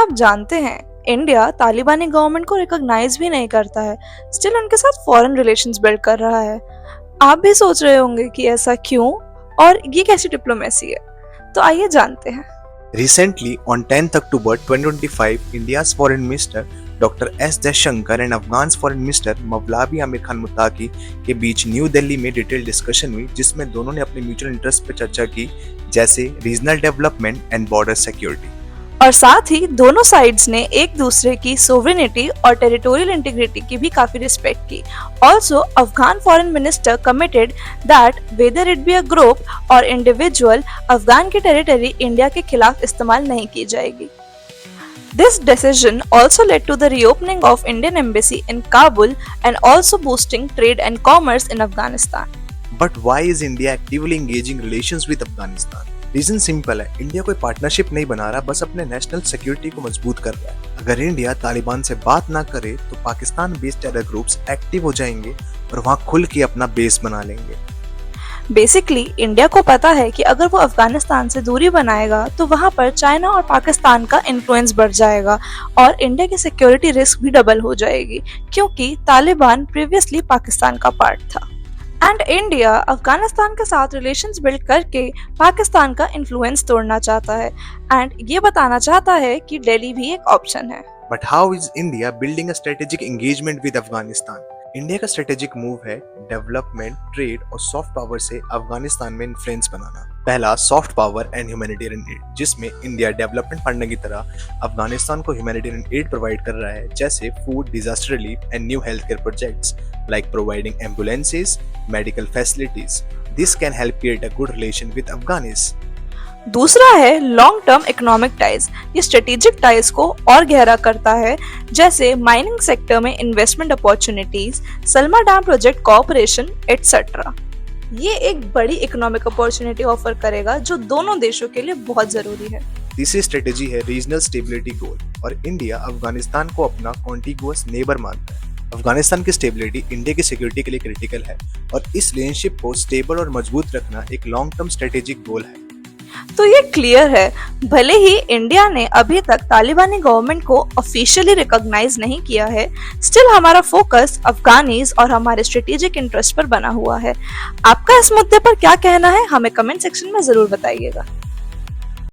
आप जानते हैं इंडिया तालिबानी गवर्नमेंट को रिकॉग्नाइज भी नहीं करता है, स्टिल उनके साथ फॉरेन रिलेशंस बिल्ड कर रहा है। आप भी सोच रहे होंगे कि ऐसा क्यों और ये कैसी डिप्लोमेसी है, तो आइए जानते हैं। Recently, on 10th October 2025, India's Foreign Minister Dr. S. Jaishankar and Afghan's Foreign Minister मवलावी Aamir Khan मुत्ताकी के बीच न्यू दिल्ली में डिटेल डिस्कशन हुई, जिसमें दोनों ने अपने म्यूचुअल इंटरेस्ट पर चर्चा की, जैसे regional development and border security. और साथ ही दोनों साइड्स ने एक दूसरे की सोवरेनिटी और टेरिटोरियल इंटीग्रिटी की भी काफी रिस्पेक्ट की। Also Afghan foreign minister committed that whether it be a group और इंडिविजुअल, अफगान की टेरिटरी इंडिया के खिलाफ इस्तेमाल नहीं की जाएगी। This decision also led to the reopening of Indian embassy in Kabul and also boosting trade and commerce in Afghanistan. But why is India actively engaging relations with Afghanistan? Reason simple है, India कोई partnership नहीं बना रहा, बस अपने national security को मजबूत कर रहा है। अगर इंडिया तालिबान से बात ना करे तो Pakistan based terror groups active हो जाएंगे और वहां खुल के अपना बेस बना लेंगे। बेसिकली इंडिया को पता है कि अगर वो अफगानिस्तान से दूरी बनाएगा तो वहां पर चाइना और पाकिस्तान का इन्फ्लुएंस बढ़ जाएगा और इंडिया की सिक्योरिटी रिस्क भी डबल हो जाएगी, क्योंकि तालिबान प्रीवियसली पाकिस्तान का पार्ट था। एंड इंडिया अफगानिस्तान के साथ रिलेशंस बिल्ड करके पाकिस्तान का इन्फ्लुएंस तोड़ना चाहता है एंड ये बताना चाहता है कि दिल्ली भी एक ऑप्शन है। But how is India building a strategic engagement with Afghanistan? India का स्ट्रेटेजिक मूव है डेवलपमेंट, ट्रेड और सॉफ्ट पावर से अफगानिस्तान में इन्फ्लुएंस बनाना। पहला, soft power and humanitarian add, जिसमें इंडिया डेवलपमेंट पार्टनर की तरह अफगानिस्तान को ह्यूमैनिटेरियन एड प्रोवाइड कर रहा है, जैसे food, disaster relief and new health care projects like providing ambulances, medical facilities. This can help create a good relation with Afghanis. दूसरा है लॉन्ग टर्म इकोनॉमिक टाइज। ये स्ट्रेटेजिक टाइज को और गहरा करता है, जैसे माइनिंग सेक्टर में investment opportunities, Salma dam project cooperation etcetera. ये एक बड़ी इकोनॉमिक अपॉर्चुनिटी ऑफर करेगा जो दोनों देशों के लिए बहुत जरूरी है। तीसरी स्ट्रेटेजी है रीजनल स्टेबिलिटी गोल, और इंडिया अफगानिस्तान को अपना कॉन्टिगुअस नेबर मानता है। अफगानिस्तान की स्टेबिलिटी इंडिया की सिक्योरिटी के लिए क्रिटिकल है और इस रिलेशनशिप को स्टेबल और मजबूत रखना एक लॉन्ग टर्म स्ट्रेटेजिक गोल है। तो ये क्लियर है, भले ही इंडिया ने अभी तक तालिबानी गवर्नमेंट को ऑफिशियली रिकॉग्नाइज नहीं किया है, स्टिल हमारा फोकस अफगानीज और हमारे स्ट्रेटेजिक इंटरेस्ट पर बना हुआ है। आपका इस मुद्दे पर क्या कहना है, हमें कमेंट सेक्शन में जरूर बताइएगा।